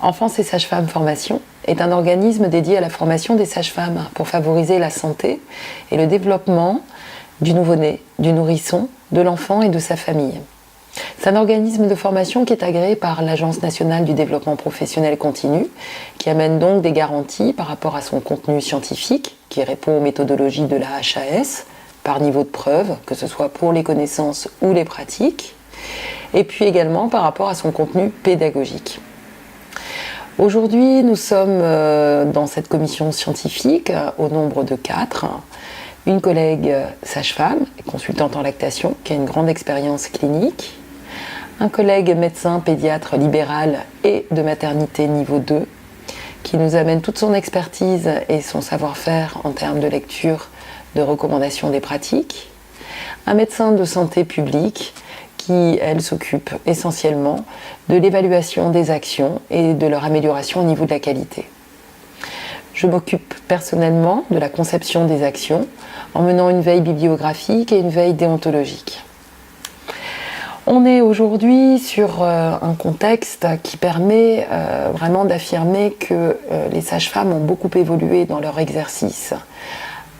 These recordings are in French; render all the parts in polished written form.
Enfance et Sages-Femmes Formation est un organisme dédié à la formation des sages-femmes pour favoriser la santé et le développement du nouveau-né, du nourrisson, de l'enfant et de sa famille. C'est un organisme de formation qui est agréé par l'Agence nationale du développement professionnel continu, qui amène donc des garanties par rapport à son contenu scientifique, qui répond aux méthodologies de la HAS, par niveau de preuve, que ce soit pour les connaissances ou les pratiques, et puis également par rapport à son contenu pédagogique. Aujourd'hui, nous sommes dans cette commission scientifique au nombre de 4. Une collègue sage-femme, consultante en lactation, qui a une grande expérience clinique. Un collègue médecin pédiatre libéral et de maternité niveau 2, qui nous amène toute son expertise et son savoir-faire en termes de lecture, de recommandation des pratiques. Un médecin de santé publique, qui, elle, s'occupe essentiellement de l'évaluation des actions et de leur amélioration au niveau de la qualité. Je m'occupe personnellement de la conception des actions en menant une veille bibliographique et une veille déontologique. On est aujourd'hui sur un contexte qui permet vraiment d'affirmer que les sages-femmes ont beaucoup évolué dans leur exercice.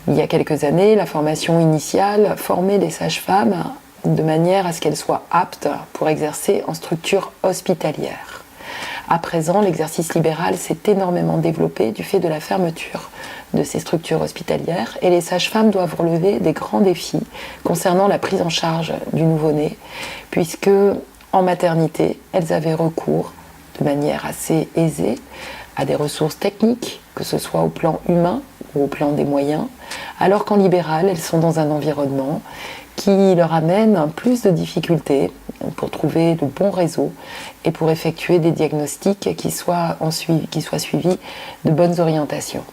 Il y a quelques années, la formation initiale formait les sages-femmes de manière à ce qu'elles soient aptes pour exercer en structure hospitalière. À présent, l'exercice libéral s'est énormément développé du fait de la fermeture de ces structures hospitalières et les sages-femmes doivent relever des grands défis concernant la prise en charge du nouveau-né, puisque en maternité, elles avaient recours de manière assez aisée à des ressources techniques, que ce soit au plan humain ou au plan des moyens, alors qu'en libéral, elles sont dans un environnement qui leur amène plus de difficultés pour trouver de bons réseaux et pour effectuer des diagnostics qui soient suivis de bonnes orientations.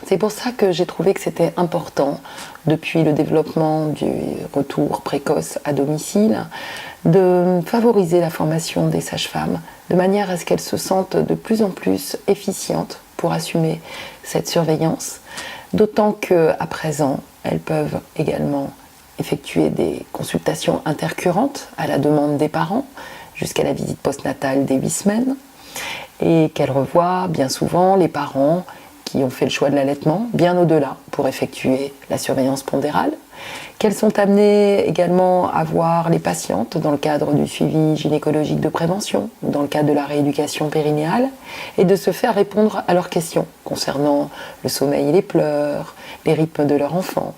C'est pour ça que j'ai trouvé que c'était important, depuis le développement du retour précoce à domicile, de favoriser la formation des sages-femmes de manière à ce qu'elles se sentent de plus en plus efficientes pour assumer cette surveillance, d'autant qu'à présent, elles peuvent également effectuer des consultations intercurrentes à la demande des parents jusqu'à la visite postnatale des 8 semaines et qu'elles revoient bien souvent les parents qui ont fait le choix de l'allaitement bien au-delà pour effectuer la surveillance pondérale, qu'elles sont amenées également à voir les patientes dans le cadre du suivi gynécologique de prévention, dans le cadre de la rééducation périnéale, et de se faire répondre à leurs questions concernant le sommeil et les pleurs, les rythmes de leur enfant.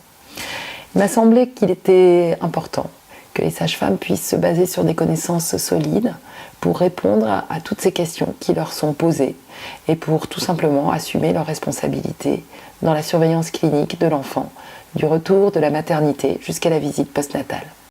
Il m'a semblé qu'il était important que les sages-femmes puissent se baser sur des connaissances solides pour répondre à toutes ces questions qui leur sont posées et pour tout simplement assumer leurs responsabilités dans la surveillance clinique de l'enfant, du retour de la maternité jusqu'à la visite postnatale.